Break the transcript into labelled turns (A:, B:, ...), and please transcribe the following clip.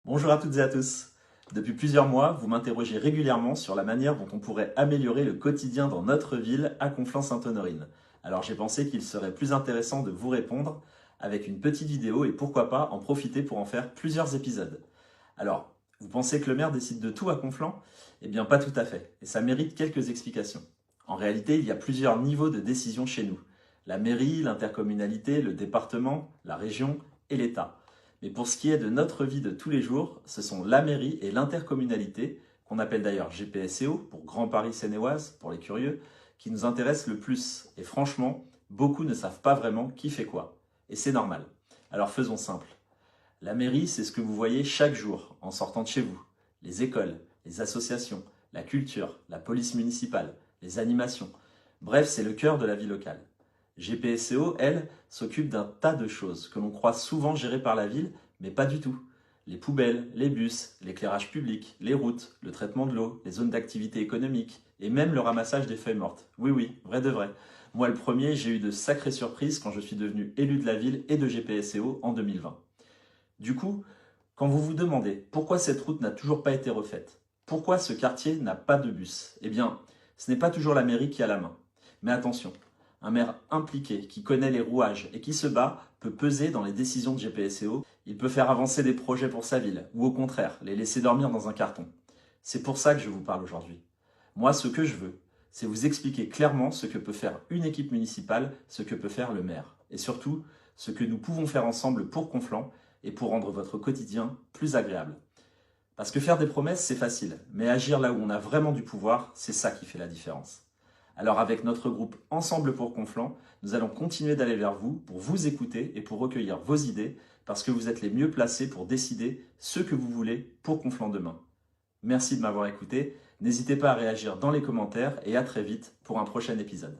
A: Bonjour à toutes et à tous. Depuis plusieurs mois, vous m'interrogez régulièrement sur la manière dont on pourrait améliorer le quotidien dans notre ville à Conflans-Sainte-Honorine. Alors j'ai pensé qu'il serait plus intéressant de vous répondre avec une petite vidéo et pourquoi pas en profiter pour en faire plusieurs épisodes. Alors, vous pensez que le maire décide de tout à Conflans? Eh bien pas tout à fait, et ça mérite quelques explications. En réalité, il y a plusieurs niveaux de décision chez nous. La mairie, l'intercommunalité, le département, la région et l'État. Mais pour ce qui est de notre vie de tous les jours, ce sont la mairie et l'intercommunalité, qu'on appelle d'ailleurs GPSCO, pour Grand Paris Seine-et-Oise, pour les curieux, qui nous intéressent le plus. Et franchement, beaucoup ne savent pas vraiment qui fait quoi. Et c'est normal. Alors faisons simple. La mairie, c'est ce que vous voyez chaque jour en sortant de chez vous. Les écoles, les associations, la culture, la police municipale, les animations. Bref, c'est le cœur de la vie locale. GPSCO, elle, s'occupe d'un tas de choses que l'on croit souvent gérées par la ville, mais pas du tout. Les poubelles, les bus, l'éclairage public, les routes, le traitement de l'eau, les zones d'activité économique et même le ramassage des feuilles mortes. Oui, oui, vrai de vrai. Moi, le premier, j'ai eu de sacrées surprises quand je suis devenu élu de la ville et de GPSCO en 2020. Du coup, quand vous vous demandez pourquoi cette route n'a toujours pas été refaite, pourquoi ce quartier n'a pas de bus, eh bien, ce n'est pas toujours la mairie qui a la main. Mais attention, un maire impliqué, qui connaît les rouages et qui se bat, peut peser dans les décisions de GPSCO. Il peut faire avancer des projets pour sa ville, ou au contraire, les laisser dormir dans un carton. C'est pour ça que je vous parle aujourd'hui. Moi, ce que je veux, c'est vous expliquer clairement ce que peut faire une équipe municipale, ce que peut faire le maire. Et surtout, ce que nous pouvons faire ensemble pour Conflans et pour rendre votre quotidien plus agréable. Parce que faire des promesses, c'est facile, mais agir là où on a vraiment du pouvoir, c'est ça qui fait la différence. Alors avec notre groupe Ensemble pour Conflans, nous allons continuer d'aller vers vous pour vous écouter et pour recueillir vos idées, parce que vous êtes les mieux placés pour décider ce que vous voulez pour Conflans demain. Merci de m'avoir écouté, n'hésitez pas à réagir dans les commentaires et à très vite pour un prochain épisode.